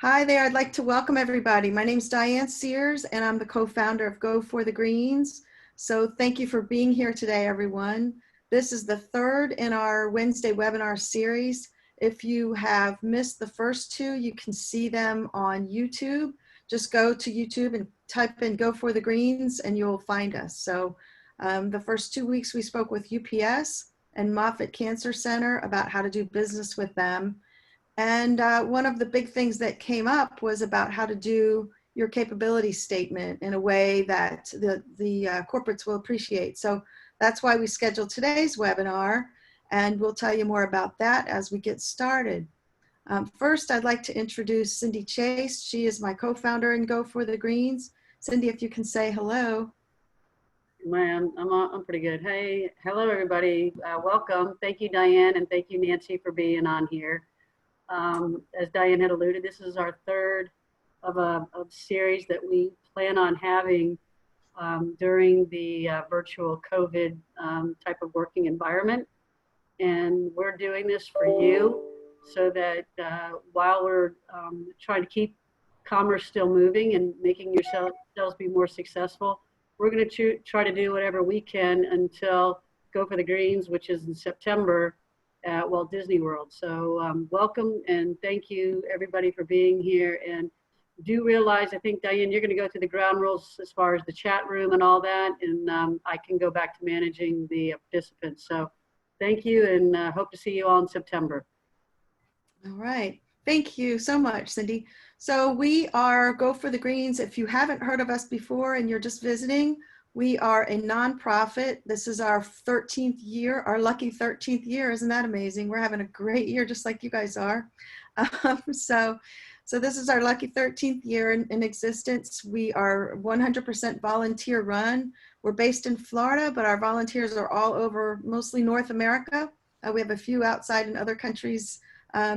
Hi there, I'd like to welcome everybody. My name is Diane Sears and I'm the co-founder of Go for the Greens. So thank you for being here today, everyone. This is the third in our Wednesday webinar series. If you have missed the first two, you can see them on YouTube. Just go to YouTube and type in Go for the Greens and you'll find us. So the first 2 weeks we spoke with UPS and Moffitt Cancer Center about how to do business with them. And one of the big things that came up was about how to do your capability statement in a way that the corporates will appreciate. So that's why we scheduled today's webinar, and we'll tell you more about that as we get started. First, I'd like to introduce Cindy Chase. She is my co-founder in Go for the Greens. Cindy, if you can say hello. Man, I'm pretty good. Hey, hello everybody. Welcome. Thank you, Diane, and thank you, Nancy, for being on here. As Diane had alluded, this is our third of a series that we plan on having during the virtual COVID type of working environment. And we're doing this for you so that while we're trying to keep commerce still moving and making yourselves be more successful, we're going to try to do whatever we can until Go for the Greens, which is in September at Walt Disney World. So welcome and thank you everybody for being here. And do realize, I think Diane, you're going to go through the ground rules as far as the chat room and all that, and I can go back to managing the participants. So thank you, and hope to see you all in September. All right. Thank you so much, Cindy. So we are Go for the Greens. If you haven't heard of us before and you're just visiting, we are a nonprofit. This is our 13th year, our lucky 13th year. Isn't that amazing? We're having a great year, just like you guys are. So this is our lucky 13th year in existence. We are 100% volunteer run. We're based in Florida, but our volunteers are all over, mostly North America. We have a few outside in other countries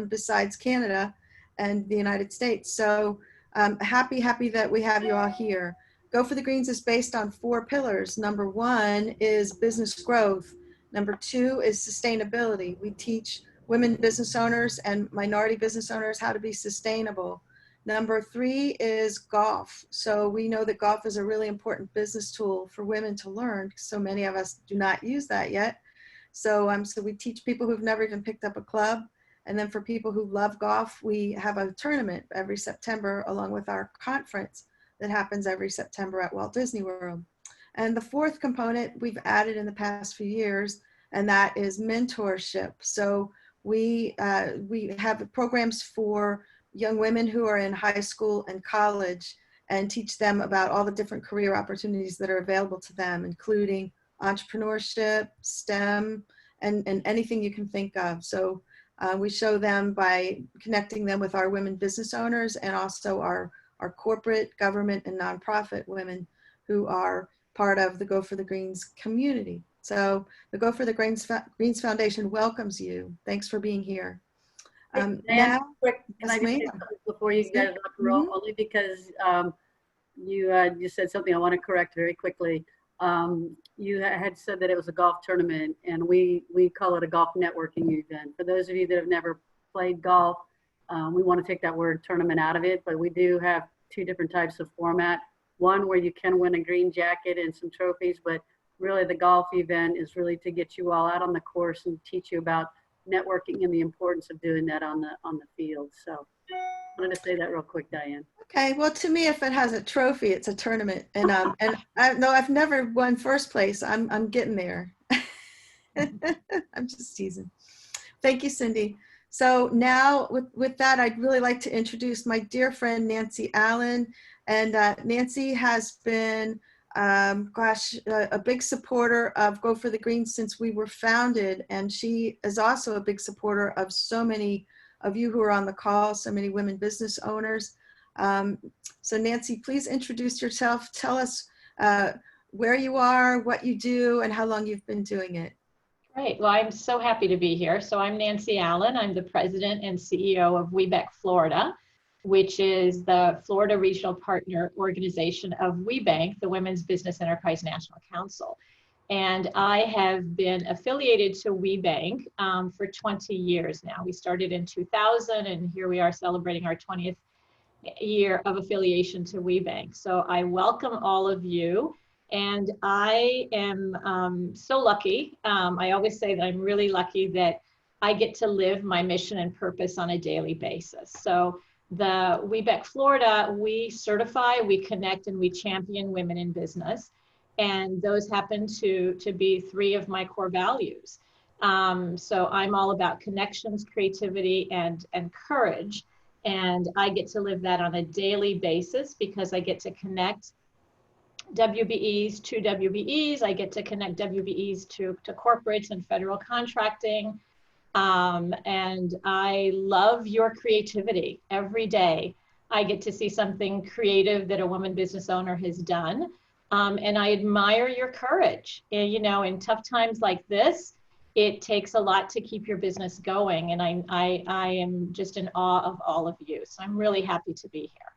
besides Canada and the United States. So happy that we have you all here. Go for the Greens is based on 4 pillars. Number 1 is business growth. Number 2 is sustainability. We teach women business owners and minority business owners how to be sustainable. Number 3 is golf. So we know that golf is a really important business tool for women to learn. So many of us do not use that yet. So we teach people who've never even picked up a club. And then for people who love golf, we have a tournament every September along with our conference that happens every September at Walt Disney World. And the 4th component we've added in the past few years, and that is mentorship. So we have programs for young women who are in high school and college and teach them about all the different career opportunities that are available to them, including entrepreneurship, STEM, and anything you can think of. So we show them by connecting them with our women business owners and also our corporate, government, and nonprofit women who are part of the Go for the Greens community. So the Go for the Greens Foundation welcomes you. Thanks for being here. Now, quick, can I just say something before you get up and roll? Only because you said something I want to correct very quickly. You had said that it was a golf tournament, and we call it a golf networking event. For those of you that have never played golf, we want to take that word tournament out of it, but we do have 2 different types of format. One where you can win a green jacket and some trophies, but really the golf event is really to get you all out on the course and teach you about networking and the importance of doing that on the field. So I wanted to say that real quick, Diane. Okay, well, to me, if it has a trophy, it's a tournament, and I've never won first place. I'm getting there. I'm just teasing. Thank you, Cindy. So now with that, I'd really like to introduce my dear friend, Nancy Allen. And Nancy has been, a big supporter of Go for the Greens since we were founded. And she is also a big supporter of so many of you who are on the call, so many women business owners. So Nancy, please introduce yourself. Tell us where you are, what you do, and how long you've been doing it. Great. Well, I'm so happy to be here. So I'm Nancy Allen. I'm the president and CEO of WBEC Florida, which is the Florida Regional Partner Organization of WBEC, the Women's Business Enterprise National Council. And I have been affiliated to WBEC for 20 years now. We started in 2000, and here we are celebrating our 20th year of affiliation to WeBank. So I welcome all of you. And I am so lucky. I always say that I'm really lucky that I get to live my mission and purpose on a daily basis. So the WBEC Florida, we certify, we connect, and we champion women in business. And those happen to be 3 of my core values. So I'm all about connections, creativity, and courage. And I get to live that on a daily basis because I get to connect WBEs to WBEs. I get to connect WBEs to corporates and federal contracting. And I love your creativity every day. I get to see something creative that a woman business owner has done. And I admire your courage. And, you know, in tough times like this, it takes a lot to keep your business going. And I am just in awe of all of you. So I'm really happy to be here.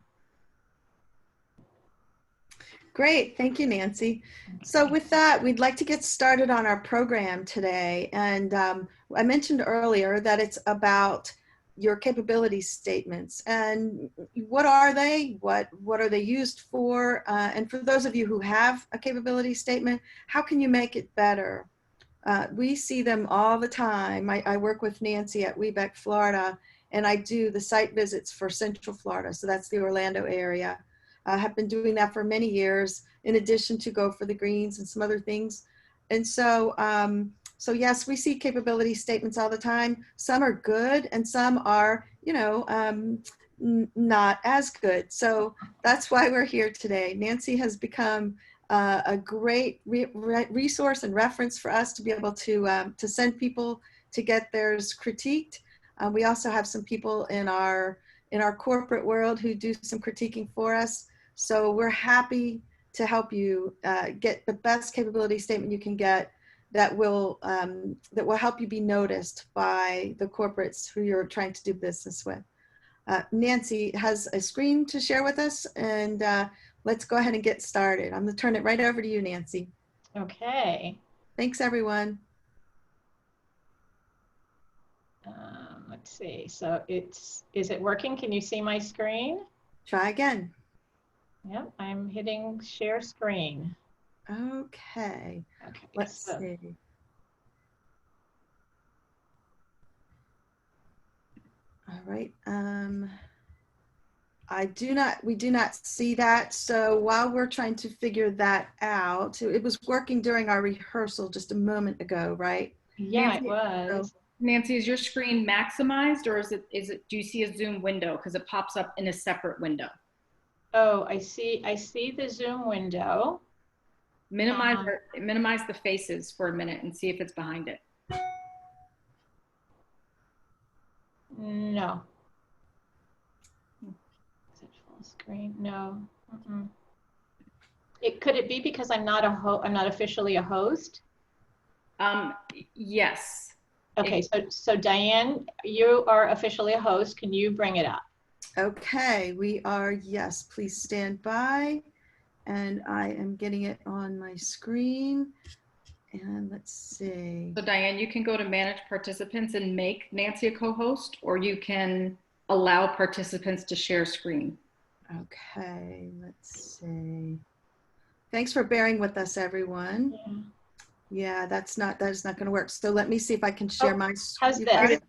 Great. Thank you, Nancy. So with that, we'd like to get started on our program today. And I mentioned earlier that it's about your capability statements. And what are they? What are they used for? And for those of you who have a capability statement, how can you make it better? We see them all the time. I work with Nancy at WBEC Florida, and I do the site visits for Central Florida. So that's the Orlando area. I have been doing that for many years, in addition to Go for the Greens and some other things. And so, so yes, we see capability statements all the time. Some are good and some are, you know, not as good. So that's why we're here today. Nancy has become a great resource and reference for us to be able to send people to get theirs critiqued. We also have some people in our corporate world who do some critiquing for us. So we're happy to help you get the best capability statement you can get that will help you be noticed by the corporates who you're trying to do business with. Nancy has a screen to share with us, and let's go ahead and get started. I'm going to turn it right over to you, Nancy. Okay. Thanks, everyone. Let's see. So is it working? Can you see my screen? Try again. Yep, I'm hitting share screen. Okay. Okay. Let's see. All right. We do not see that. So while we're trying to figure that out, it was working during our rehearsal just a moment ago, right? Yeah, Nancy, it was. Nancy, is your screen maximized, or is it, do you see a Zoom window? Because it pops up in a separate window. Oh, I see the Zoom window. Minimize the faces for a minute and see if it's behind it. No. Is it full screen? No. Could it be because I'm not officially a host? Yes. Okay, so Diane, you are officially a host. Can you bring it up? Okay, we are, yes, please stand by. And I am getting it on my screen. And let's see. So Diane, you can go to manage participants and make Nancy a co-host, or you can allow participants to share screen. Okay, let's see. Thanks for bearing with us, everyone. Yeah, that is not going to work. So let me see if I can share my screen. How's this?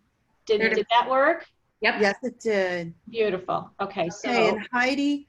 Did that work? Yep. Yes, it did. Beautiful. Okay, so. Okay, and Heidi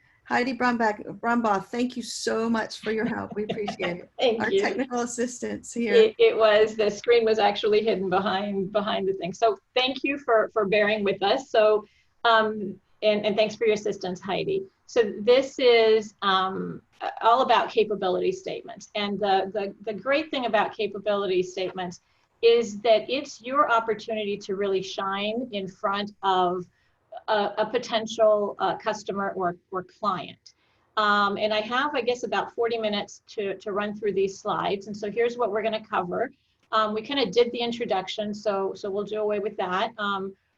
Brumbaugh, thank you so much for your help. We appreciate it. Thank Our you. technical assistance here. The screen was actually hidden behind the thing. So thank you for bearing with us. So, and thanks for your assistance, Heidi. So this is all about capability statements. And the great thing about capability statements is that it's your opportunity to really shine in front of a potential customer or client. And I have, I guess, about 40 minutes to run through these slides. And so here's what we're going to cover. We kind of did the introduction, so we'll do away with that.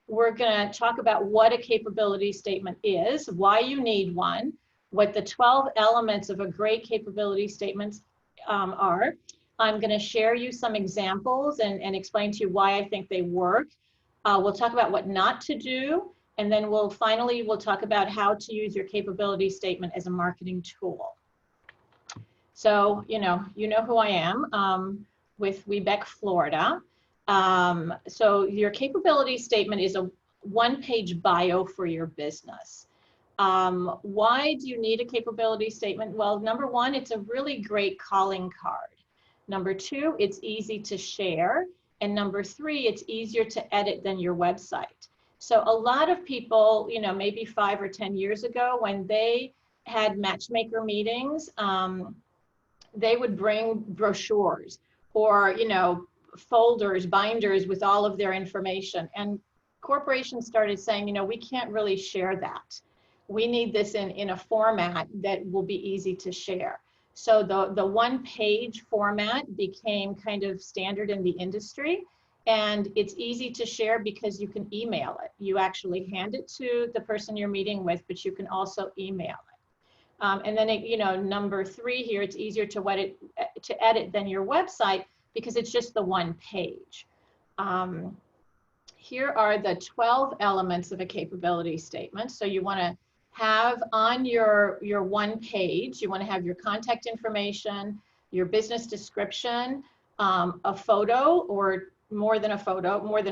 We're going to talk about what a capability statement is, why you need one, what the 12 elements of a great capability statement are. I'm going to share you some examples and explain to you why I think they work. We'll talk about what not to do. And then we'll talk about how to use your capability statement as a marketing tool. So, you know who I am with WBEC Florida. So your capability statement is a one-page bio for your business. Why do you need a capability statement? Well, number one, it's a really great calling card. Number two, it's easy to share. And number three, it's easier to edit than your website. So a lot of people, maybe 5 or 10 years ago, when they had matchmaker meetings, they would bring brochures or, folders, binders with all of their information. And corporations started saying, we can't really share that. We need this in a format that will be easy to share. So the one-page format became kind of standard in the industry, and it's easy to share because you can email it. You actually hand it to the person you're meeting with, but you can also email it. And then, number three here, it's easier to edit than your website because it's just the one page. Here are the 12 elements of a capability statement. So you want to have on your one page, you want to have your contact information, your business description, a photo or more than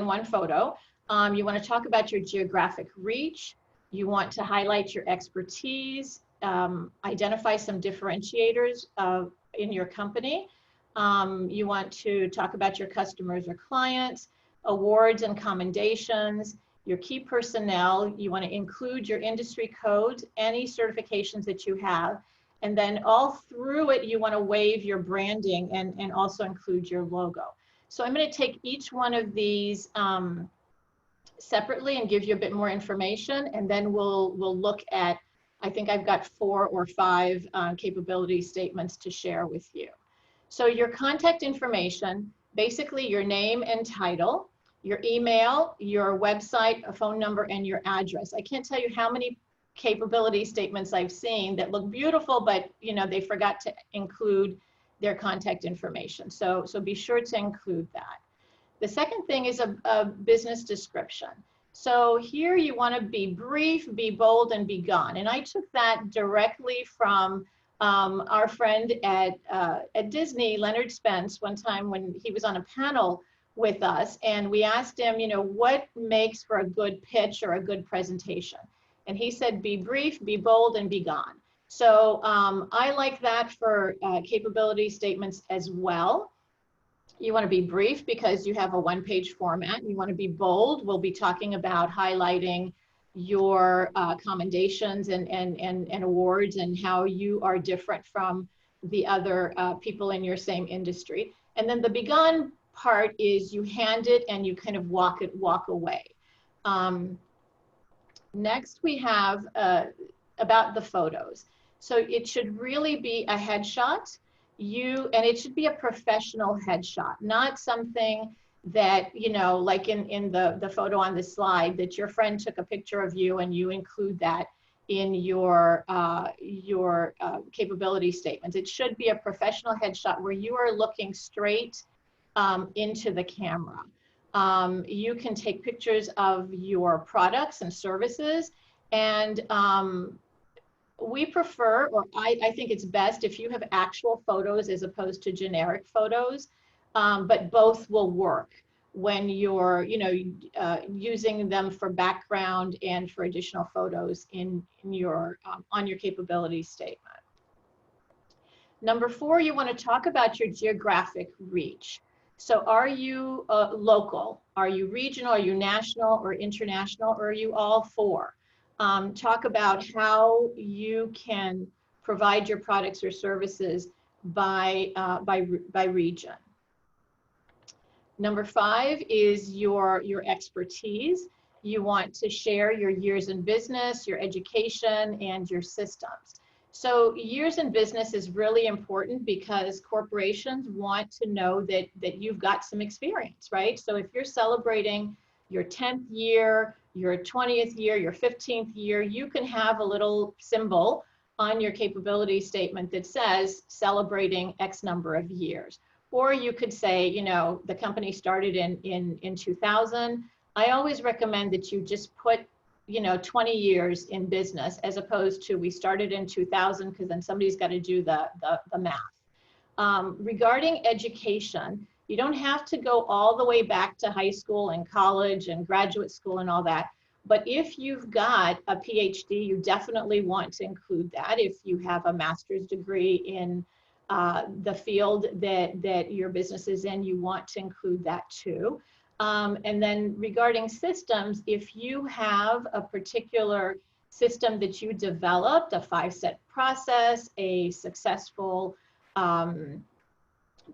one photo. You want to talk about your geographic reach. You want to highlight your expertise, identify some differentiators in your company. You want to talk about your customers or clients, awards and commendations, your key personnel. You want to include your industry codes, any certifications that you have, and then all through it, you want to wave your branding and also include your logo. So I'm going to take each one of these separately and give you a bit more information, and then we'll look at, I think I've got 4 or 5 capability statements to share with you. So your contact information, basically your name and title, your email, your website, a phone number, and your address. I can't tell you how many capability statements I've seen that look beautiful, but they forgot to include their contact information. So be sure to include that. The second thing is a business description. So here you want to be brief, be bold, and be gone. And I took that directly from our friend at Disney, Leonard Spence, one time when he was on a panel with us, and we asked him, what makes for a good pitch or a good presentation? And he said, be brief, be bold, and be gone. So I like that for capability statements as well. You want to be brief because you have a one-page format. You want to be bold. We'll be talking about highlighting your commendations and awards and how you are different from the other people in your same industry. And then the be gone part is you hand it and you kind of walk away. Next we have about the photos. So it should really be a headshot. And it should be a professional headshot, not something that, like in the photo on the slide, that your friend took a picture of you and you include that in your capability statements. It should be a professional headshot where you are looking straight into the camera. You can take pictures of your products and services, and we prefer, or I think it's best if you have actual photos as opposed to generic photos, but both will work when you're using them for background and for additional photos in your on your capability statement. Number 4, you want to talk about your geographic reach. So are you local? Are you regional? Are you national or international? Or are you all 4? Talk about how you can provide your products or services by region. Number 5 is your expertise. You want to share your years in business, your education, and your systems. So years in business is really important because corporations want to know that you've got some experience, right? So if you're celebrating your 10th year, your 20th year, your 15th year, you can have a little symbol on your capability statement that says celebrating X number of years. Or you could say, the company started in 2000. I always recommend that you just put 20 years in business, as opposed to we started in 2000, because then somebody's got to do the math. Regarding education, you don't have to go all the way back to high school and college and graduate school and all that. But if you've got a PhD, you definitely want to include that. If you have a master's degree in the field that your business is in, you want to include that too. And then regarding systems, if you have a particular system that you developed, a 5-step process, a successful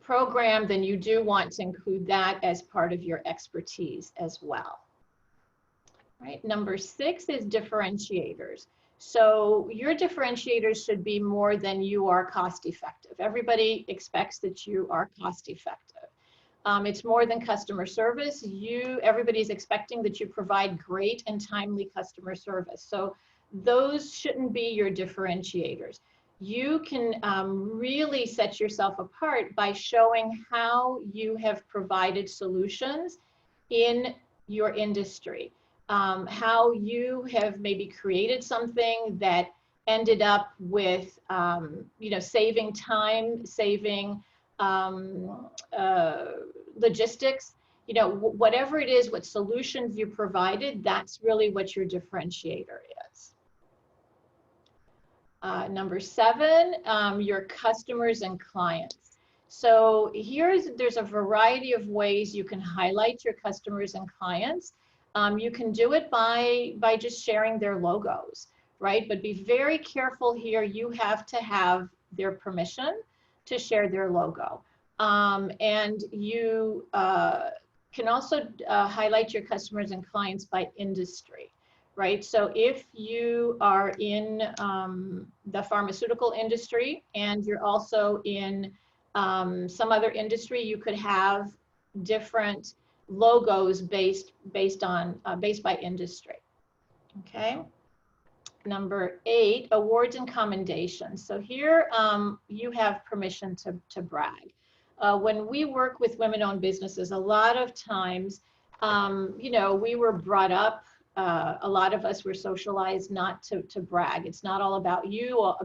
program, then you do want to include that as part of your expertise as well. Right. Number 6 is differentiators. So your differentiators should be more than you are cost effective. Everybody expects that you are cost effective. It's more than customer service. Everybody's expecting that you provide great and timely customer service. So those shouldn't be your differentiators. You can really set yourself apart by showing how you have provided solutions in your industry, how you have maybe created something that ended up with, saving time, saving logistics, whatever it is, what solutions you provided, that's really what your differentiator is. Number 7, your customers and clients. So there's a variety of ways you can highlight your customers and clients. You can do it by just sharing their logos, right? But be very careful here. You have to have their permission to share their logo. And you can also highlight your customers and clients by industry, right? So if you are in the pharmaceutical industry and you're also in some other industry, you could have different logos based by industry. Okay. Number 8, awards and commendations. So here you have permission to brag. When we work with women-owned businesses, a lot of times, we were brought up, a lot of us were socialized not to brag. It's not all about you, all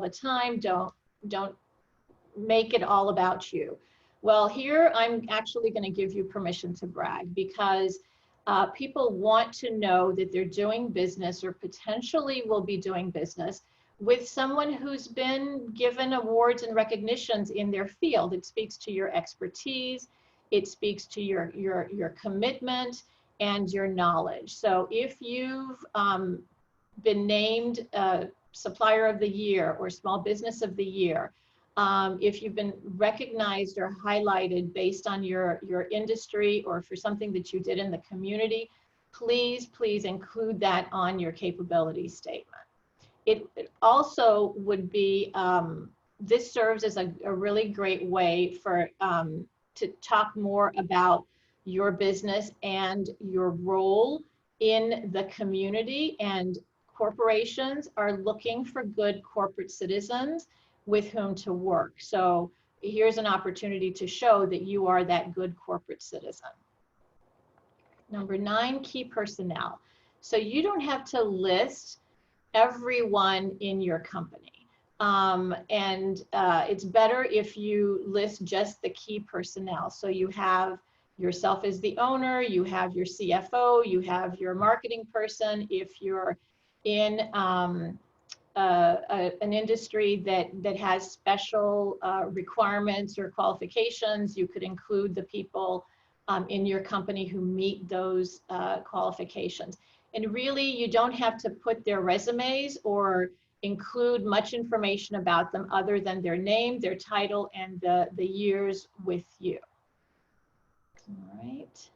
the time. Don't make it all about you. Well, here I'm actually going to give you permission to brag, because people want to know that they're doing business, or potentially will be doing business, with someone who's been given awards and recognitions in their field. It speaks to your expertise, it speaks to your commitment and your knowledge. So if you've been named Supplier of the Year or Small Business of the Year, if you've been recognized or highlighted based on your industry or for something that you did in the community, please include that on your capability statement. It also would be, this serves as a really great way to talk more about your business and your role in the community. And corporations are looking for good corporate citizens with whom to work. So here's an opportunity to show that you are that good corporate citizen. Number 9, key personnel. So you don't have to list everyone in your company. It's better if you list just the key personnel. So you have yourself as the owner, you have your CFO, you have your marketing person. If you're in an industry that has special requirements or qualifications, you could include the people in your company who meet those qualifications. And really, you don't have to put their resumes or include much information about them other than their name, their title, and the years with you. All right.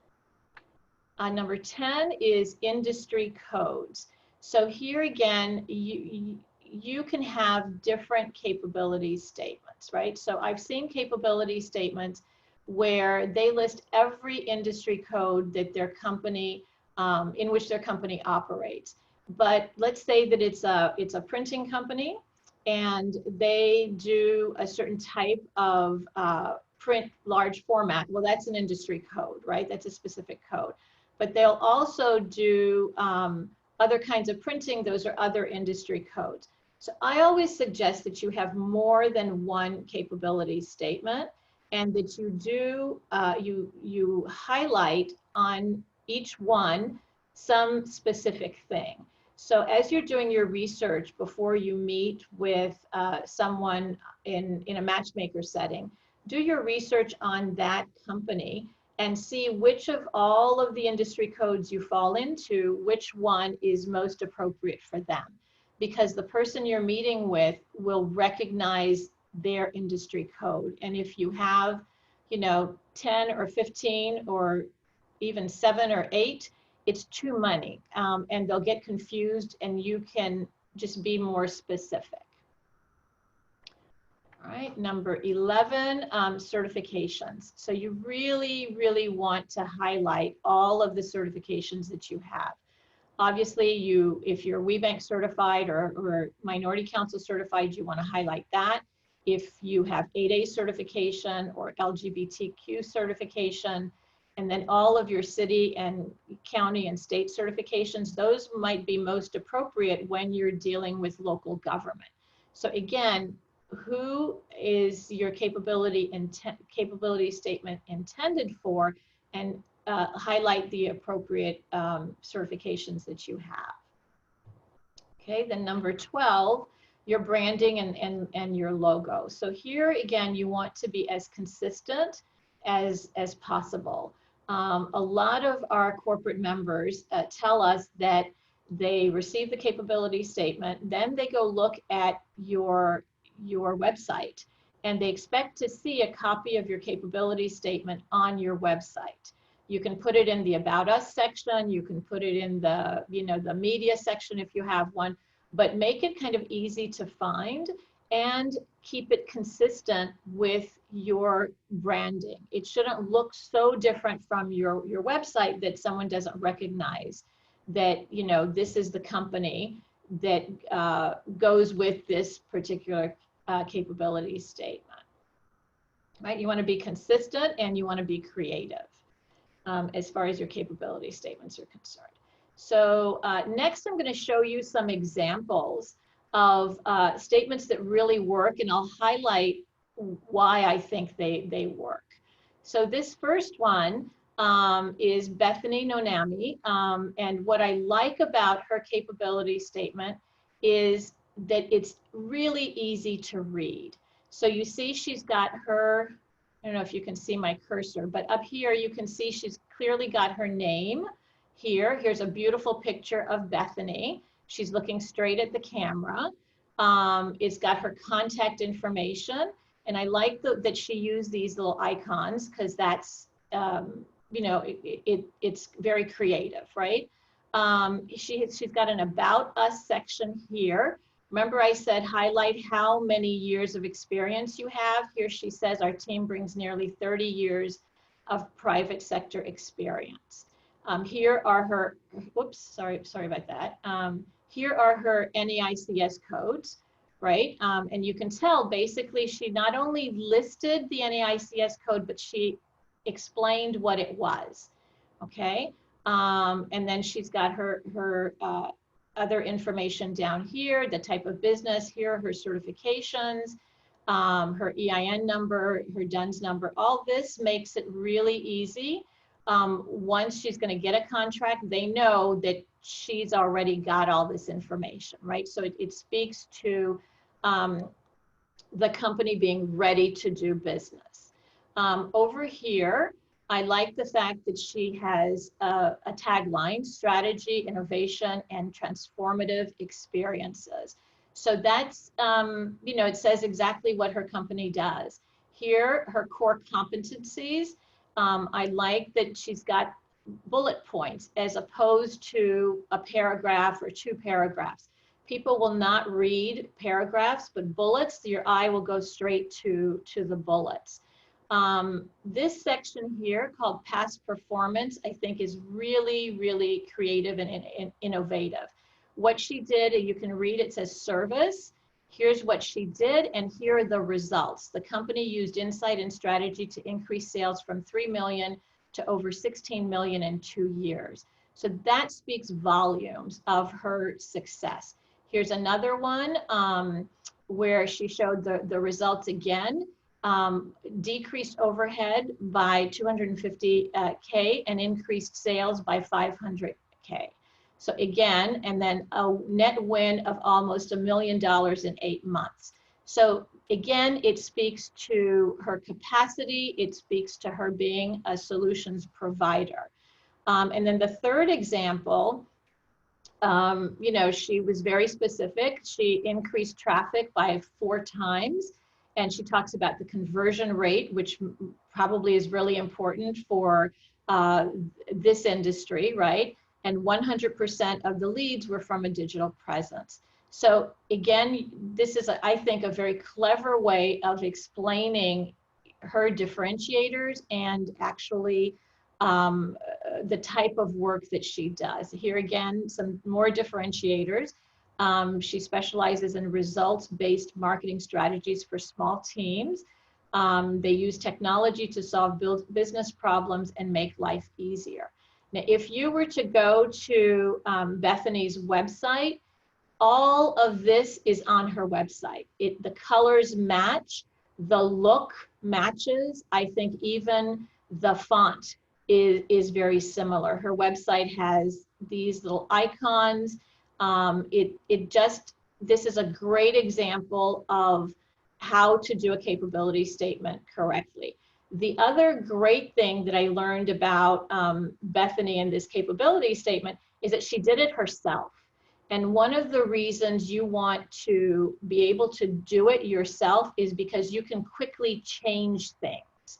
Number 10 is industry codes. So here again, you can have different capability statements, right? So I've seen capability statements where they list every industry code that their company, in which their company operates. But let's say that it's a printing company and they do a certain type of print large format. Well, that's an industry code, right? That's a specific code. but they'll also do other kinds of printing. Those are other industry codes. So I always suggest that you have more than one capability statement, and that you do, you highlight on each one some specific thing. So as you're doing your research before you meet with someone in a matchmaker setting, do your research on that company and see which of all of the industry codes you fall into, which one is most appropriate for them. Because the person you're meeting with will recognize their industry code. And if you have, 10 or 15 or even 7 or 8, it's too many. And they'll get confused, and you can just be more specific. All right, number 11, certifications. So you really, really want to highlight all of the certifications that you have. Obviously, if you're WBEC certified or Minority Council certified, you want to highlight that. If you have 8A certification or LGBTQ certification, and then all of your city and county and state certifications, those might be most appropriate when you're dealing with local government. So again, who is your capability statement intended for, and highlight the appropriate certifications that you have. Okay, then number 12, your branding and your logo. So here again, you want to be as consistent as possible. A lot of our corporate members tell us that they receive the capability statement, then they go look at your website, and they expect to see a copy of your capability statement on your website. You can put it in the About Us section, you can put it in the, the media section if you have one, but make it kind of easy to find and keep it consistent with your branding. It shouldn't look so different from your website that someone doesn't recognize that, this is the company that goes with this particular capability statement, right? You want to be consistent and you want to be creative as far as your capability statements are concerned. So next, I'm going to show you some examples of statements that really work, and I'll highlight why I think they work. So this first one is Bethany Nonami, and what I like about her capability statement is that it's really easy to read. So you see she's got her, I don't know if you can see my cursor, but up here you can see she's clearly got her name here. Here's a beautiful picture of Bethany. She's looking straight at the camera. It's got her contact information, and I like that she used these little icons because that's, it's very creative, right? She's got an About Us section here. Remember I said highlight how many years of experience you have. Here she says our team brings nearly 30 years of private sector experience. Here are her, whoops, sorry about that. Here are her NAICS codes, right? And you can tell basically she not only listed the NAICS code, but she explained what it was, okay? And then she's got her other information down here, the type of business, here are her certifications, her EIN number, her DUNS number. All this makes it really easy. Once she's going to get a contract, they know that she's already got all this information, right? So it speaks to the company being ready to do business. Over here, I like the fact that she has a tagline, strategy, innovation, and transformative experiences. So that's, it says exactly what her company does. Here, her core competencies, I like that she's got bullet points as opposed to a paragraph or 2 paragraphs. People will not read paragraphs, but bullets, your eye will go straight to the bullets. This section here called past performance, I think is really, really creative and innovative. What she did, you can read, it says service. Here's what she did, and here are the results. The company used insight and strategy to increase sales from 3 million to over 16 million in 2 years. So that speaks volumes of her success. Here's another one where she showed the results again. Decreased overhead by 250K and increased sales by 500K. So again, and then a net win of almost $1 million in 8 months. So again, it speaks to her capacity. It speaks to her being a solutions provider. And then the third example, you know, she was very specific. She increased traffic by 4 times. And she talks about the conversion rate, which probably is really important for this industry, right? And 100% of the leads were from a digital presence. So again, this is, I think, a very clever way of explaining her differentiators and actually the type of work that she does. Here again, some more differentiators. She specializes in results-based marketing strategies for small teams. They use technology to solve business problems and make life easier. Now, if you were to go to Bethany's website, all of this is on her website. The colors match, the look matches. I think even the font is very similar. Her website has these little icons. This is a great example of how to do a capability statement correctly. The other great thing that I learned about Bethany and this capability statement is that she did it herself. And one of the reasons you want to be able to do it yourself is because you can quickly change things.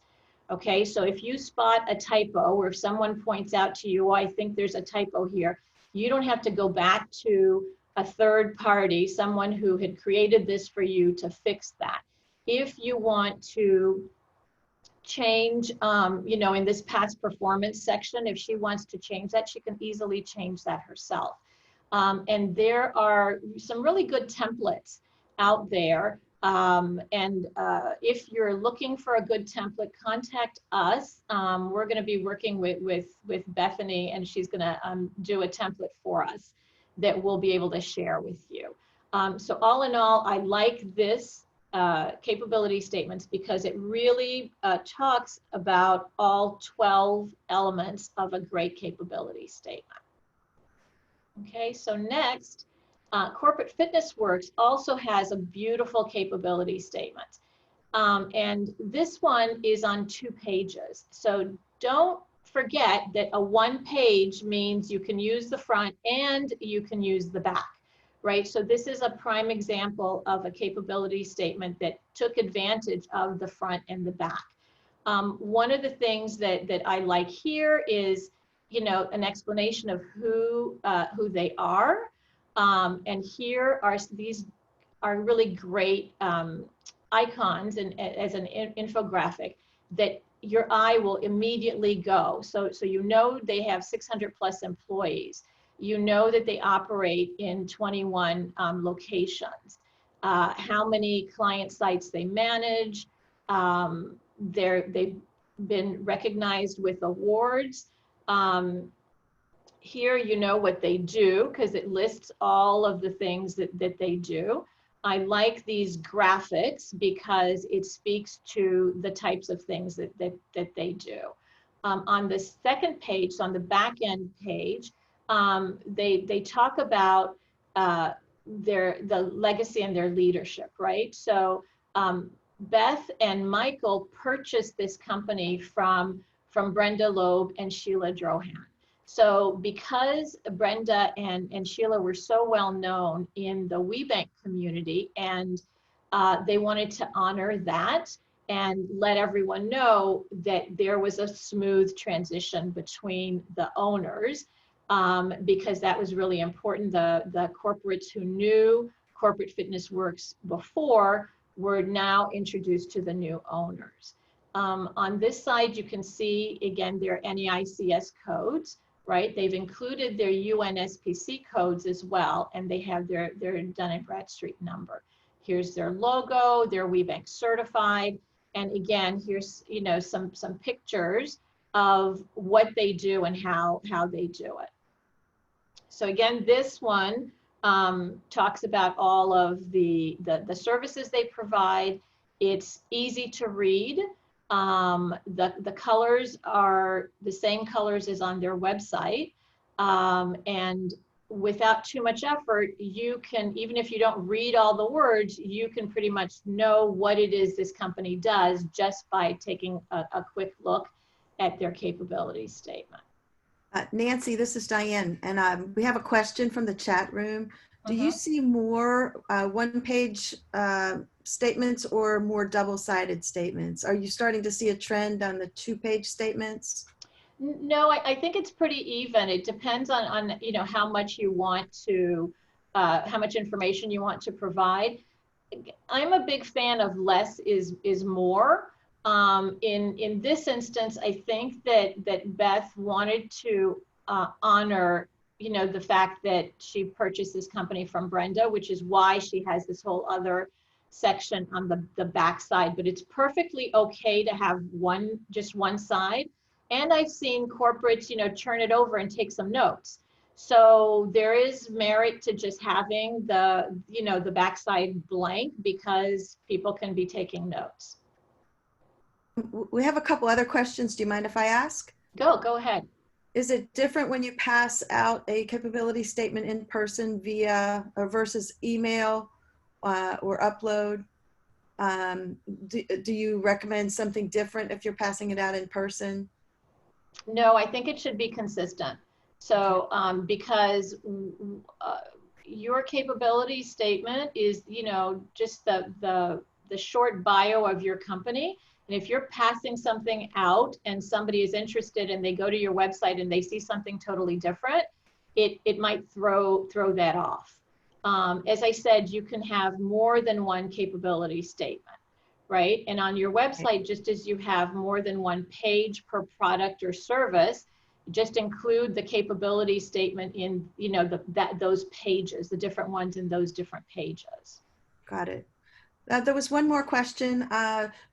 Okay, so if you spot a typo or if someone points out to you, oh, I think there's a typo here, you don't have to go back to a third party, someone who had created this for you to fix that. If you want to change, you know, in this past performance section, if she wants to change that, she can easily change that herself. And there are some really good templates out there. If you're looking for a good template, contact us. We're going to be working with Bethany, and she's going to do a template for us that we'll be able to share with you. So all in all, I like this capability statements because it really talks about all 12 elements of a great capability statement. Okay, so next, Corporate Fitness Works also has a beautiful capability statement. And this one is on 2 pages. So don't forget that a 1 page means you can use the front and you can use the back, right? So this is a prime example of a capability statement that took advantage of the front and the back. One of the things that I like here is, you know, an explanation of who they are. And here are these are really great icons and as an infographic that your eye will immediately go. So you know they have 600+ employees. You know that they operate in 21 locations. How many client sites they manage. They've been recognized with awards. Here you know what they do because it lists all of the things that they do. I like these graphics because it speaks to the types of things that they do. On the second page, so on the back end page, they talk about the legacy and their leadership, right? So Beth and Michael purchased this company from Brenda Loeb and Sheila Drohan. So because Brenda and Sheila were so well known in the WBEC community, and they wanted to honor that and let everyone know that there was a smooth transition between the owners, because that was really important. The corporates who knew Corporate Fitness Works before were now introduced to the new owners. On this side, you can see, again, their NEICS codes. Right, they've included their UNSPC codes as well, and they have their Dun & Bradstreet number. Here's their logo, they're WBEC certified, and again, here's, you know, some pictures of what they do and how they do it. So again, this one talks about all of the services they provide. It's easy to read. The colors are the same colors as on their website. And without too much effort, you can, even if you don't read all the words, you can pretty much know what it is this company does just by taking a quick look at their capability statement. Nancy, this is Diane, and we have a question from the chat room. Do you see more one-page statements or more double-sided statements? Are you starting to see a trend on the two-page statements? No, I think it's pretty even. It depends on you know, how much you want to, how much information you want to provide. I'm a big fan of less is more. In this instance, I think that Beth wanted to honor, you know, the fact that she purchased this company from Brenda, which is why she has this whole other section on the back side. But it's perfectly okay to have just one side. And I've seen corporates, you know, turn it over and take some notes. So there is merit to just having the, you know, the backside blank because people can be taking notes. We have a couple other questions. Do you mind if I ask? Go ahead. Is it different when you pass out a capability statement in person via versus email or upload? Do you recommend something different if you're passing it out in person? No, I think it should be consistent. So because your capability statement is, you know, just the short bio of your company. And if you're passing something out and somebody is interested and they go to your website and they see something totally different, it might throw that off. As I said, you can have more than one capability statement, right? And on your website, just as you have more than one page per product or service, just include the capability statement in, you know, those pages, the different ones in those different pages. Got it. There was one more question.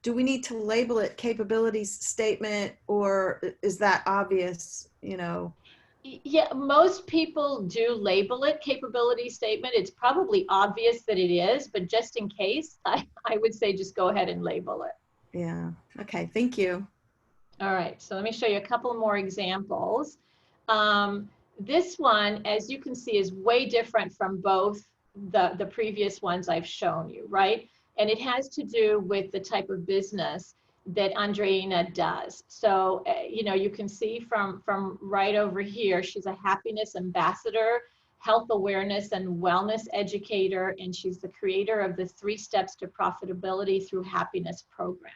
Do we need to label it capabilities statement, or is that obvious, you know? Yeah, most people do label it capability statement. It's probably obvious that it is, but just in case, I would say just go ahead and label it. Yeah, okay, thank you. All right, so let me show you a couple more examples. This one, as you can see, is way different from both the previous ones I've shown you, right? And it has to do with the type of business that Andreina does. So, you know, you can see from right over here, she's a happiness ambassador, health awareness and wellness educator, and she's the creator of the 3 Steps to Profitability Through Happiness program.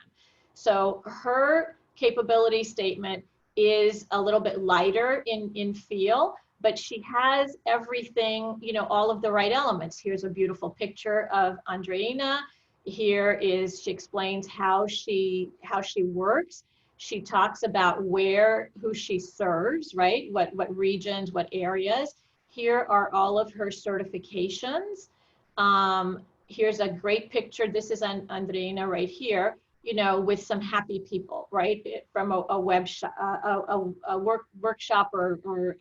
So her capability statement is a little bit lighter in feel, but she has everything, you know, all of the right elements. Here's a beautiful picture of Andreina. Here is, she explains how she works. She talks about who she serves, right? What regions, what areas. Here are all of her certifications. Here's a great picture. This is Andreina right here, you know, with some happy people, right? From a workshop or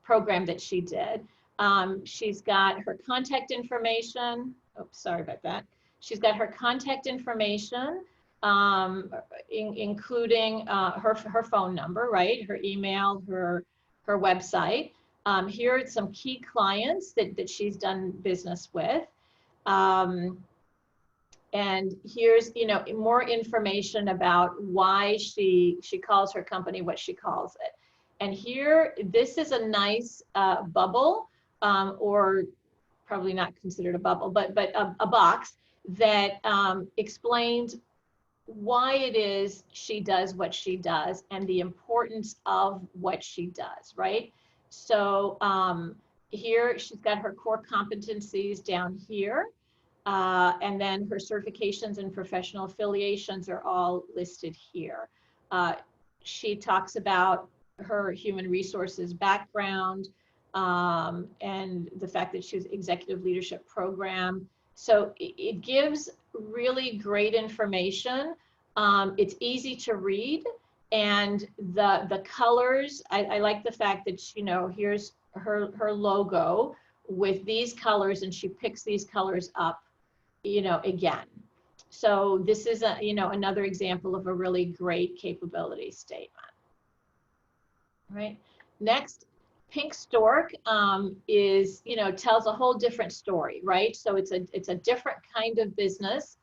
program that she did. She's got her contact information. Oops, sorry about that. She's got her contact information, including her phone number, right? Her email, her website. Here are some key clients that she's done business with. And here's, you know, more information about why she calls her company what she calls it. And here, this is a nice bubble, or probably not considered a bubble, but a box that explains why it is she does what she does and the importance of what she does, right? So here she's got her core competencies down here, and then her certifications and professional affiliations are all listed here. She talks about her human resources background and the fact that she's executive leadership program. So it gives really great information. It's easy to read, And the colors, I like the fact that, you know, here's her logo with these colors, and she picks these colors up, you know, again. So this is a, you know, another example of a really great capability statement. Right. Next, Pink Stork is, you know, tells a whole different story, right? So it's a different kind of business,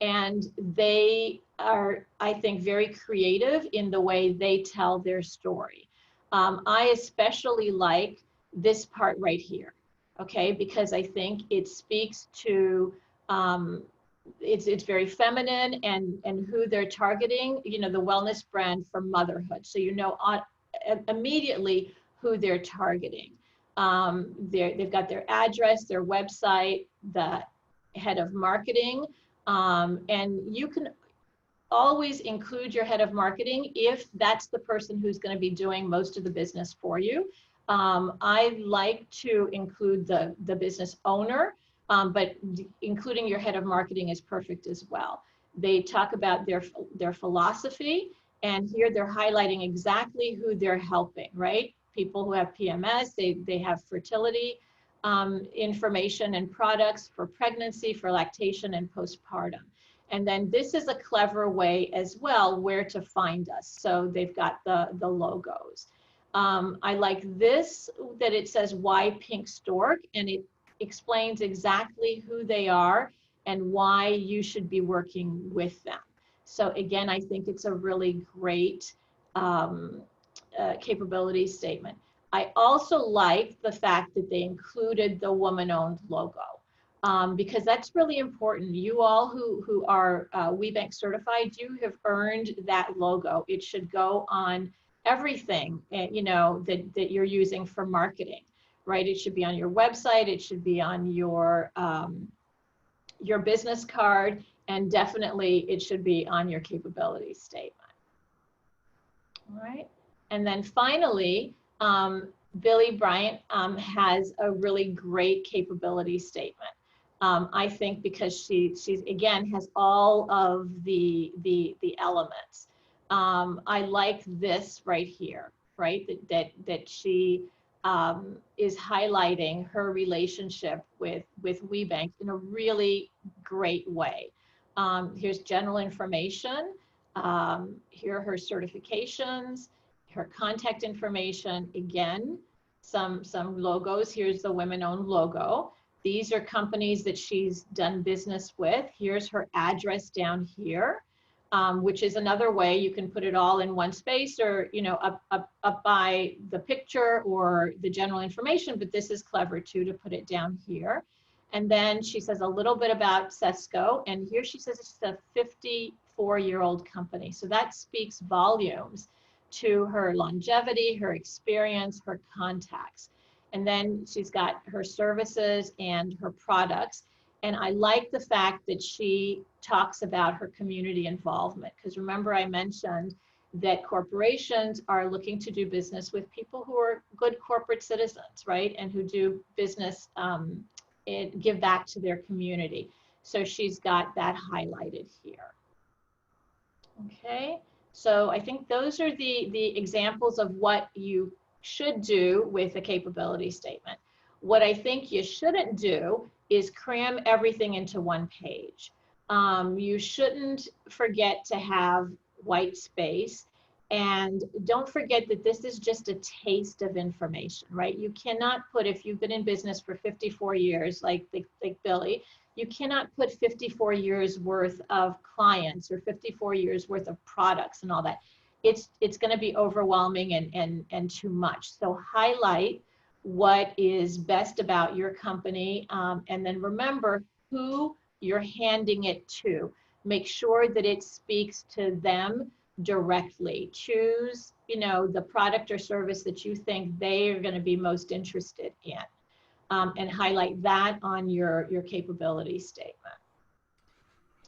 and they are, I think, very creative in the way they tell their story. I especially like this part right here, okay, because I think it speaks to it's very feminine and who they're targeting, you know, the wellness brand for motherhood. So, you know, immediately who they're targeting. They've got their address, their website, the head of marketing, and you can always include your head of marketing if that's the person who's going to be doing most of the business for you. I like to include the business owner, but including your head of marketing is perfect as well. They talk about their philosophy, and here they're highlighting exactly who they're helping, right? People who have PMS, they have fertility information and products for pregnancy, for lactation, and postpartum. And then this is a clever way as well where to find us. So they've got the logos. I like this, that it says why Pink Stork, and it explains exactly who they are and why you should be working with them. So again, I think it's a really great capability statement. I also like the fact that they included the woman-owned logo, because that's really important. You all who are WBEC certified, you have earned that logo. It should go on everything, you know, that you're using for marketing, right? It should be on your website. It should be on your business card, and definitely it should be on your capability statement. All right. And then finally, Billy Bryant has a really great capability statement. I think because she's again has all of the elements. I like this right here, right? That she is highlighting her relationship with WBEC in a really great way. Here's general information. Here are her certifications, her contact information. Again, some logos. Here's the women-owned logo. These are companies that she's done business with. Here's her address down here, which is another way you can put it all in one space, or, you know, up by the picture or the general information, but this is clever too to put it down here. And then she says a little bit about Sesco, and here she says it's a 54-year-old company. So that speaks volumes to her longevity, her experience, her contacts. And then she's got her services and her products. And I like the fact that she talks about her community involvement, because remember I mentioned that corporations are looking to do business with people who are good corporate citizens, right? And who do business and give back to their community. So she's got that highlighted here. Okay, so I think those are the examples of what you should do with a capability statement. What I think you shouldn't do is cram everything into one page. You shouldn't forget to have white space, and don't forget that this is just a taste of information, right? You cannot put, if you've been in business for 54 years, like Billy, you cannot put 54 years worth of clients or 54 years worth of products and all that. It's going to be overwhelming and too much. So highlight what is best about your company, and then remember who you're handing it to. Make sure that it speaks to them directly. Choose, you know, the product or service that you think they are going to be most interested in, and highlight that on your capability statement.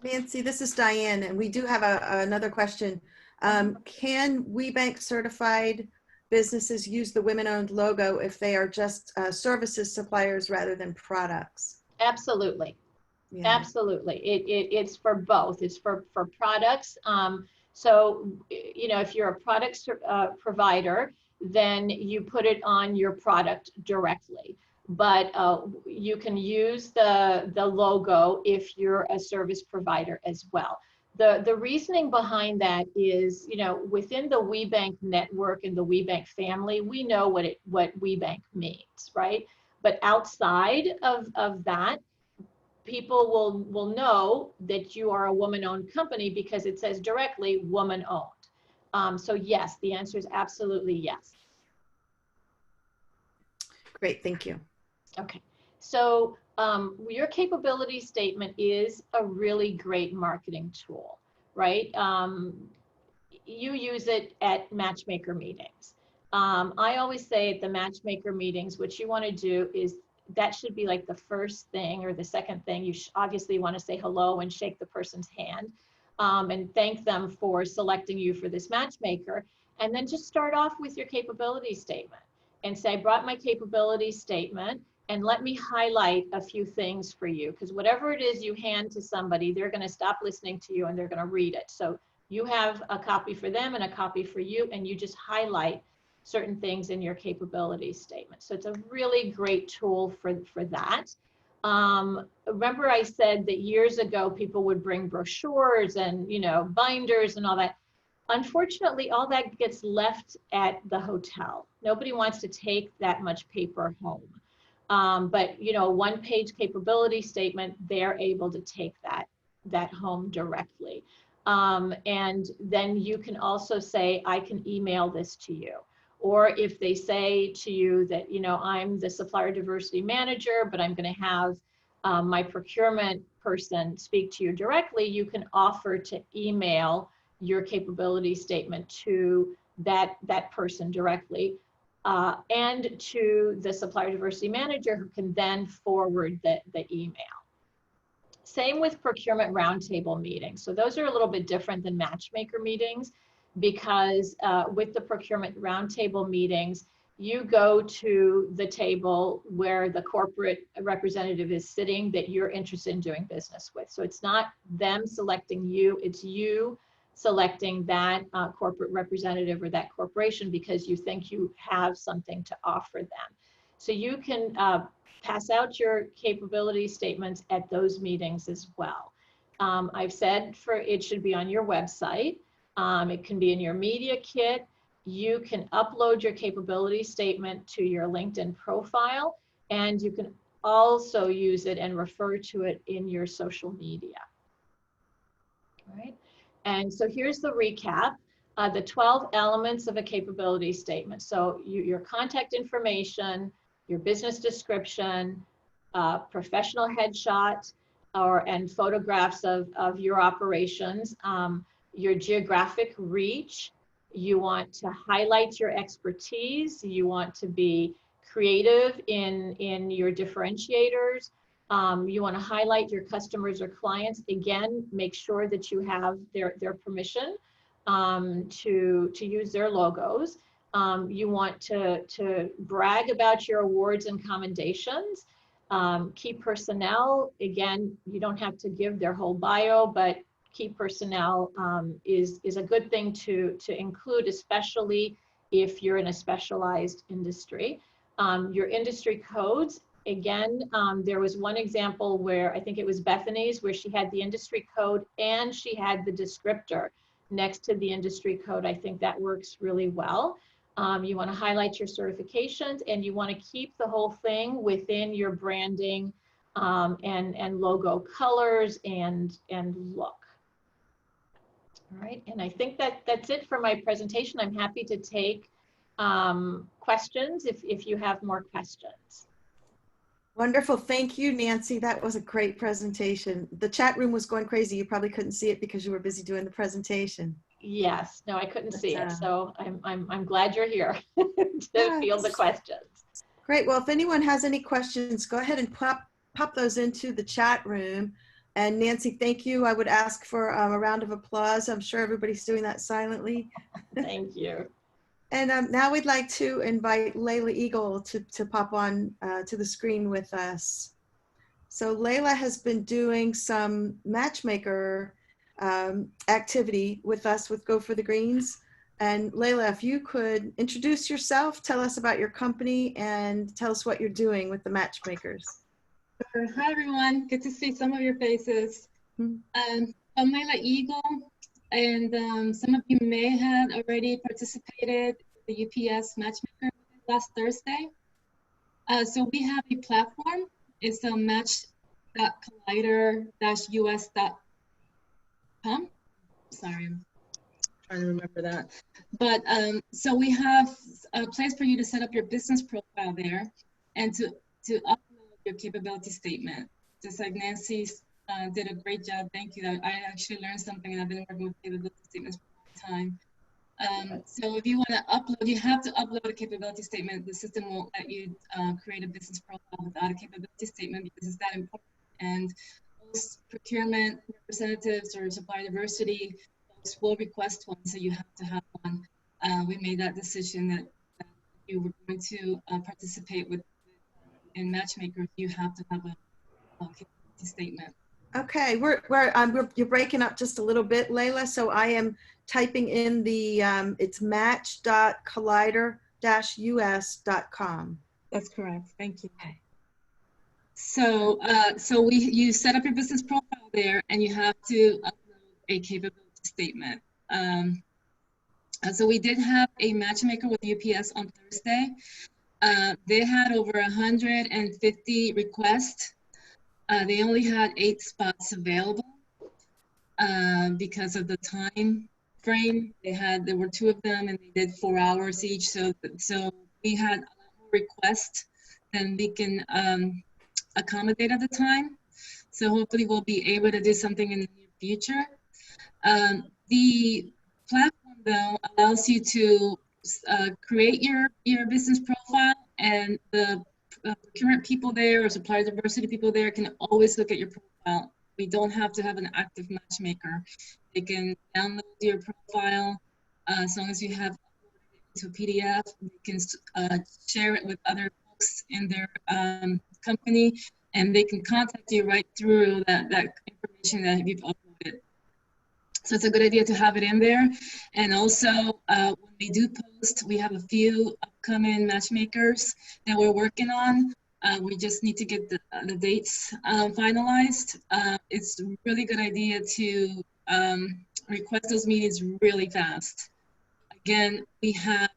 Nancy, this is Diane, and we do have another question. Can WBEC certified businesses use the women-owned logo if they are just services suppliers rather than products? Absolutely. Yeah. Absolutely. It's for both. It's for products. So, you know, if you're a product provider, then you put it on your product directly. But you can use the logo if you're a service provider as well. The reasoning behind that is, you know, within the WBEC network and the WBEC family, we know what WBEC means, right? But outside of that, people will know that you are a woman-owned company because it says directly woman-owned. So yes, the answer is absolutely yes. Great, thank you. Okay, so your capability statement is a really great marketing tool, right? You use it at matchmaker meetings. I always say at the matchmaker meetings, what you want to do is that should be like the first thing or the second thing. You obviously want to say hello and shake the person's hand and thank them for selecting you for this matchmaker. And then just start off with your capability statement and say, I brought my capability statement and let me highlight a few things for you. Because whatever it is you hand to somebody, they're going to stop listening to you and they're going to read it. So you have a copy for them and a copy for you, and you just highlight certain things in your capability statement. So it's a really great tool for that. Remember I said that years ago, people would bring brochures and, you know, binders and all that. Unfortunately, all that gets left at the hotel. Nobody wants to take that much paper home. But, you know, one-page capability statement, they're able to take that home directly. And then you can also say, I can email this to you. Or if they say to you that, you know, I'm the supplier diversity manager, but I'm going to have my procurement person speak to you directly, you can offer to email your capability statement to that person directly and to the supplier diversity manager, who can then forward the email. Same with procurement roundtable meetings. So those are a little bit different than matchmaker meetings, because with the procurement roundtable meetings, you go to the table where the corporate representative is sitting that you're interested in doing business with. So it's not them selecting you, it's you selecting that corporate representative or that corporation because you think you have something to offer them. So you can pass out your capability statements at those meetings as well. I've said it should be on your website. It can be in your media kit. You can upload your capability statement to your LinkedIn profile, and you can also use it and refer to it in your social media. All right. And so here's the recap, the 12 elements of a capability statement. So your contact information, your business description, professional headshot and photographs of your operations, your geographic reach. You want to highlight your expertise. You want to be creative in your differentiators. You want to highlight your customers or clients. Again, make sure that you have their permission to use their logos. You want to brag about your awards and commendations. Key personnel, again, you don't have to give their whole bio, but key personnel is a good thing to include, especially if you're in a specialized industry. Your industry codes, again, there was one example where I think it was Bethany's, where she had the industry code and she had the descriptor next to the industry code. I think that works really well. You want to highlight your certifications, and you want to keep the whole thing within your branding and logo colors and look. All right, and I think that's it for my presentation. I'm happy to take questions if you have more questions. Wonderful. Thank you, Nancy. That was a great presentation. The chat room was going crazy. You probably couldn't see it because you were busy doing the presentation. Yes, no, I couldn't see it. So I'm glad you're here to field the questions. Great. Well, if anyone has any questions, go ahead and pop those into the chat room. And Nancy, thank you. I would ask for a round of applause. I'm sure everybody's doing that silently. Thank you. And now we'd like to invite Layla Eagle to pop on to the screen with us. So Layla has been doing some matchmaker activity with us with Go for the Greens. And Layla, if you could introduce yourself, tell us about your company, and tell us what you're doing with the matchmakers. Hi, everyone. Good to see some of your faces. I'm Layla Eagle, and some of you may have already participated in the UPS Matchmaker last Thursday. So we have a platform. It's a match.collider-us.com. Sorry, I'm trying to remember that. But so we have a place for you to set up your business profile there and to upload your capability statement. Just like Nancy did a great job. Thank you. I actually learned something, and I've been working with capability statements for a long time. So if you want to upload, you have to upload a capability statement. The system won't let you create a business profile without a capability statement because it's that important. And most procurement representatives or supplier diversity folks will request one, so you have to have one. We made that decision that you were going to participate in Matchmakers. You have to have a capability statement. Okay, you're breaking up just a little bit, Layla. So I am typing in the it's match.collider-us.com. That's correct. Thank you. Okay. So you set up your business profile there, and you have to upload a capability statement. So we did have a matchmaker with UPS on Thursday. They had over 150 requests. They only had 8 spots available because of the time frame. There were 2 of them, and they did 4 hours each. So we had a lot more requests than we can accommodate at the time. So hopefully we'll be able to do something in the near future. The platform though allows you to create your business profile, and the procurement people there or supplier diversity people there can always look at your profile. We don't have to have an active matchmaker. They can download your profile as long as you have uploaded it into a PDF. They can share it with other folks in their company, and they can contact you right through that information that you've uploaded. So it's a good idea to have it in there. And also, when we do post, we have a few upcoming matchmakers that we're working on. We just need to get the dates finalized. It's a really good idea to request those meetings really fast. Again, we have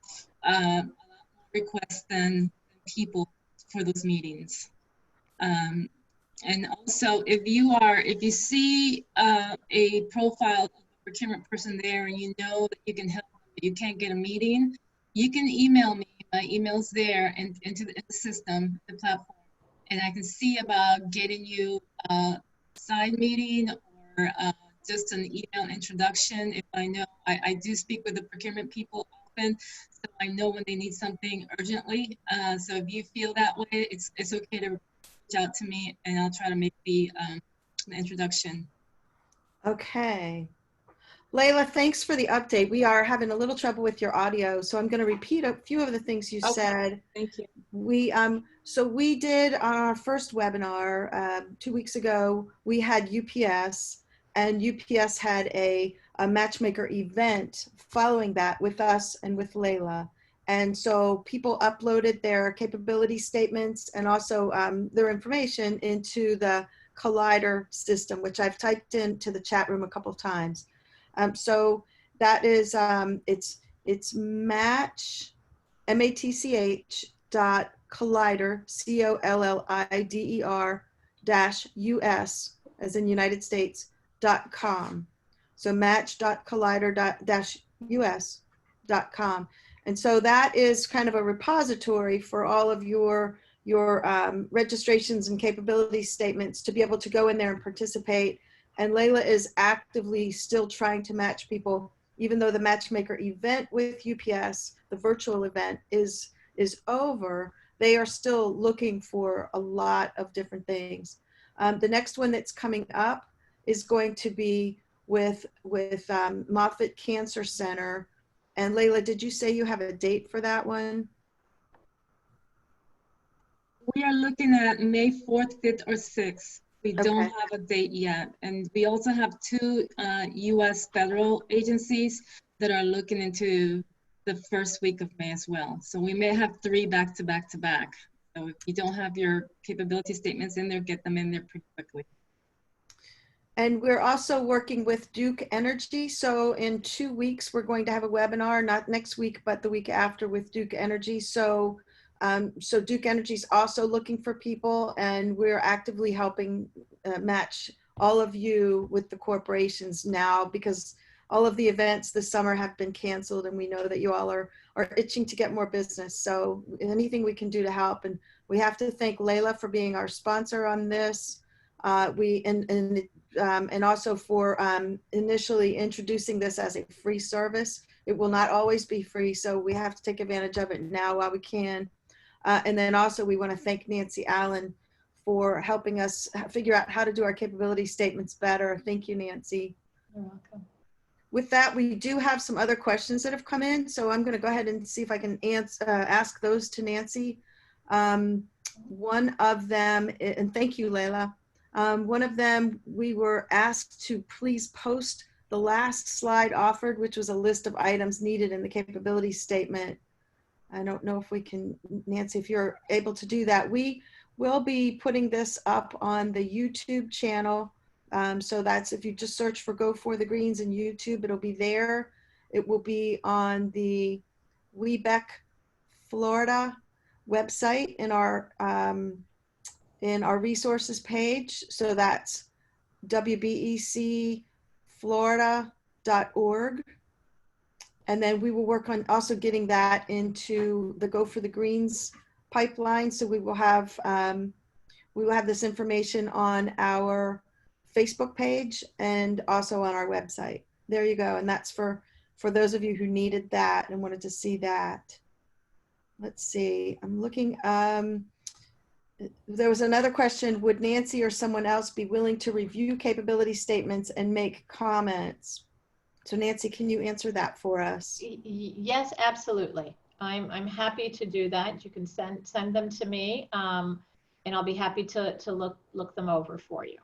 a lot more requests than people for those meetings. And also, if you see a profile of a procurement person there, and you know that you can help them, but you can't get a meeting, you can email me. My email's there and into the system, the platform, and I can see about getting you a side meeting or just an email introduction. If I know, I do speak with the procurement people often, so I know when they need something urgently. So if you feel that way, it's okay to reach out to me, and I'll try to make the introduction. Okay. Layla, thanks for the update. We are having a little trouble with your audio, so I'm going to repeat a few of the things you said. Thank you. So we did on our first webinar 2 weeks ago, we had UPS, and UPS had a matchmaker event following that with us and with Layla. And so people uploaded their capability statements and also their information into the Collider system, which I've typed into the chat room a couple of times. So that is, it's match, M-A-T-C-H dot collider, C-O-L-L-I-D-E-R -US, as in United States, .com. So match.collider-us.com. And so that is kind of a repository for all of your registrations and capability statements to be able to go in there and participate. And Layla is actively still trying to match people, even though the matchmaker event with UPS, the virtual event, is over. They are still looking for a lot of different things. The next one that's coming up is going to be with Moffitt Cancer Center. And Layla, did you say you have a date for that one? We are looking at May 4th, 5th, or 6th. We don't Okay. have a date yet. And we also have two US federal agencies that are looking into the first week of May as well. So we may have three back to back to back. So if you don't have your capability statements in there, get them in there pretty quickly. And we're also working with Duke Energy. So in 2 weeks, we're going to have a webinar, not next week, but the week after with Duke Energy. So Duke Energy is also looking for people, and we're actively helping match all of you with the corporations now, because all of the events this summer have been canceled, and we know that you all are itching to get more business. So anything we can do to help. And we have to thank Layla for being our sponsor on this. And also for initially introducing this as a free service. It will not always be free, so we have to take advantage of it now while we can. And then also we want to thank Nancy Allen for helping us figure out how to do our capability statements better. Thank you, Nancy. You're welcome. With that, we do have some other questions that have come in, so I'm going to go ahead and see if I can ask those to Nancy. One of them, and thank you, Layla. One of them, we were asked to please post the last slide offered, which was a list of items needed in the capability statement. I don't know if we can, Nancy, if you're able to do that. We will be putting this up on the YouTube channel. So that's, if you just search for Go for the Greens in YouTube, it'll be there. It will be on the WBEC Florida website in our resources page. So that's WBECFlorida.org. And then we will work on also getting that into the Go for the Greens pipeline. So we will have this information on our Facebook page and also on our website. There you go. And that's for those of you who needed that and wanted to see that. Let's see, I'm looking, there was another question. Would Nancy or someone else be willing to review capability statements and make comments? So Nancy, can you answer that for us? Yes, absolutely. I'm happy to do that. You can send them to me, and I'll be happy to look them over for you.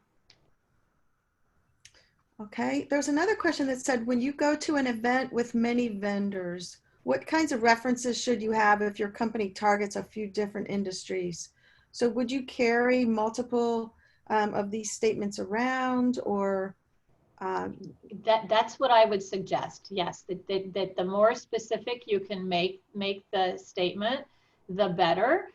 Okay, there's another question that said, when you go to an event with many vendors, what kinds of references should you have if your company targets a few different industries? So would you carry multiple of these statements around, or? That's what I would suggest. Yes, that the more specific you can make the statement, the better.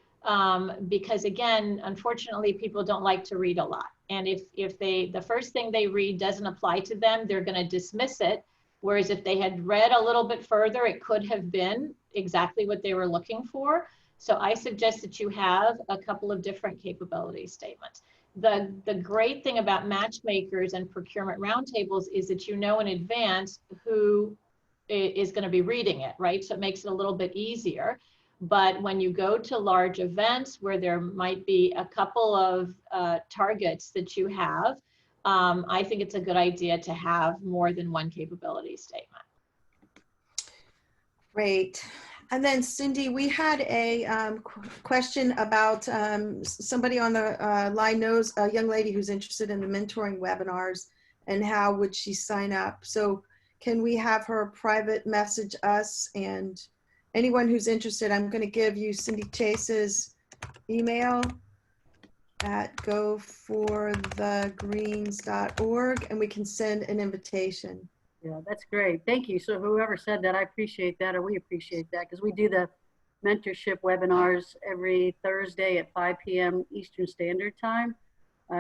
Because again, unfortunately, people don't like to read a lot. And if the first thing they read doesn't apply to them, they're going to dismiss it. Whereas if they had read a little bit further, it could have been exactly what they were looking for. So I suggest that you have a couple of different capability statements. The great thing about matchmakers and procurement roundtables is that you know in advance who is going to be reading it, right? So it makes it a little bit easier. But when you go to large events where there might be a couple of targets that you have, I think it's a good idea to have more than one capability statement. Great. And then Cindy, we had a question about somebody on the line knows a young lady who's interested in the mentoring webinars, and how would she sign up? So can we have her private message us, and anyone who's interested, I'm going to give you Cindy Chase's email at goforthegreens.org, and we can send an invitation. Yeah, that's great. Thank you. So whoever said that, I appreciate that, or we appreciate that, because we do the mentorship webinars every Thursday at 5 p.m. Eastern Standard Time.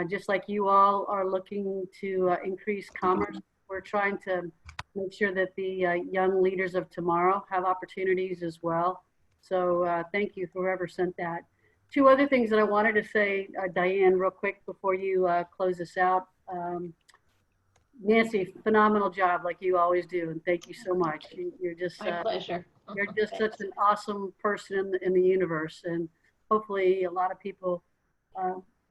Just like you all are looking to increase commerce, we're trying to make sure that the young leaders of tomorrow have opportunities as well. So thank you for whoever sent that. Two other things that I wanted to say, Diane, real quick before you close this out. Nancy, phenomenal job like you always do, and thank you so much. You're just My pleasure. You're just such an awesome person in the universe, and hopefully a lot of people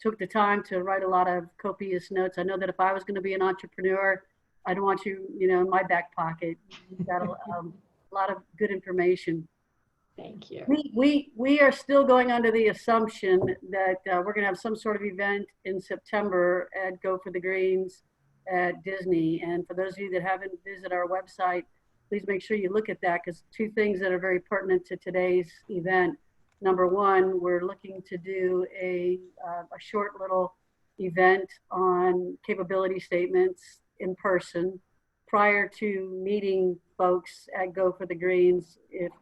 took the time to write a lot of copious notes. I know that if I was going to be an entrepreneur, I'd want you, in my back pocket. You've got a lot of good information. Thank you. We are still going under the assumption that we're going to have some sort of event in September at Go for the Greens at Disney. And for those of you that haven't visited our website, please make sure you look at that, because two things that are very pertinent to today's event. Number one, we're looking to do a short little event on capability statements in person prior to meeting folks at Go for the Greens. If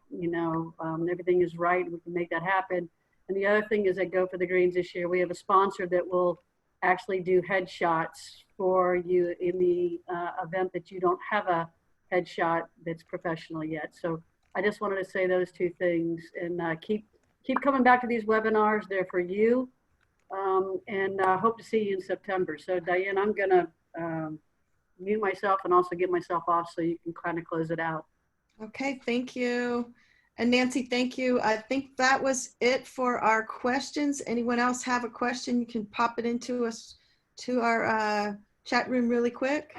everything is right, we can make that happen. And the other thing is at Go for the Greens this year, we have a sponsor that will actually do headshots for you in the event that you don't have a headshot that's professional yet. So I just wanted to say those two things, and keep coming back to these webinars. They're for you, and hope to see you in September. So Diane, I'm gonna mute myself and also get myself off so you can kind of close it out. Okay, thank you. And Nancy, thank you. I think that was it for our questions. Anyone else have a question? You can pop it into us to our chat room really quick.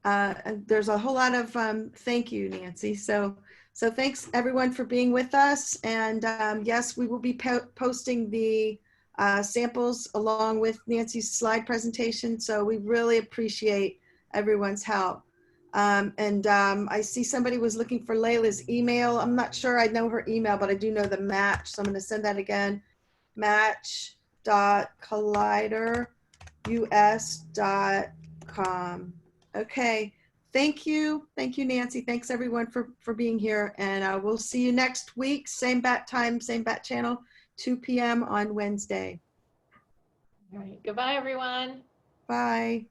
And there's a whole lot of thank you, Nancy. So thanks everyone for being with us. And yes, we will be posting the samples along with Nancy's slide presentation. So we really appreciate everyone's help. I see somebody was looking for Layla's email. I'm not sure I know her email, but I do know the match. So I'm going to send that again. match.colliderus.com. Okay. Thank you. Thank you, Nancy. Thanks everyone for being here. And we'll see you next week. Same bat time, same bat channel, 2 p.m. on Wednesday. All right. Goodbye, everyone. Bye.